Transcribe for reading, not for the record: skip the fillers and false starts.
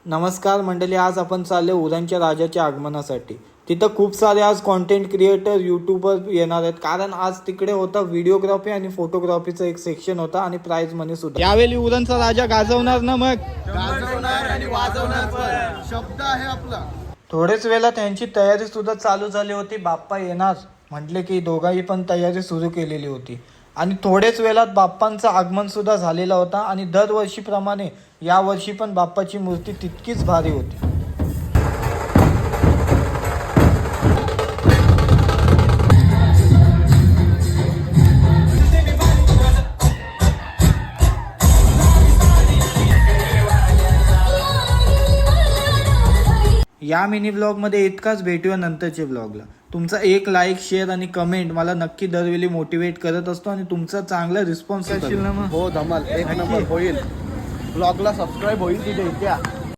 नमस्कार मंडळी, आज आपण चालले उरणच्या राजाच्या आगमनासाठी। तिथं खूप सारे आज कंटेंट क्रिएटर यूट्यूबर येणार आहेत, कारण आज तिकडे होता व्हिडिओग्राफी आणि फोटोग्राफीचा एक सेक्शन होता आणि प्राइज मनी सुद्धा। यावेळी उरणचा राजा गाजवणार ना, मग गाजवणार आणि वाजवणार पण शब्द आहे आपला। थोडेच वेळात त्यांची तयारी सुद्धा चालू झाली होती। बाप्पा येणार म्हटले की दोघांनी पण तयारी सुरू केलेली होती आणि थोडेच वेळात बाप्पांचं आगमन सुद्धा झालेला होता। आणि दरवर्षीप्रमाणे यावर्षी पण बाप्पाची मूर्ती तितकीच भारी होती। या मिनी ब्लॉगमध्ये इतकाच, भेटूया नंतरच्या ब्लॉगला। तुमचा एक लाईक, शेअर आणि कमेंट मला नक्की दरवेळी मोटिवेट करत असतो आणि तुमचा चांगला रिस्पॉन्स असेल ना। हो धमाल, एक नंबर होईल। ब्लॉगला सबस्क्राईब होईल तिथे इथे।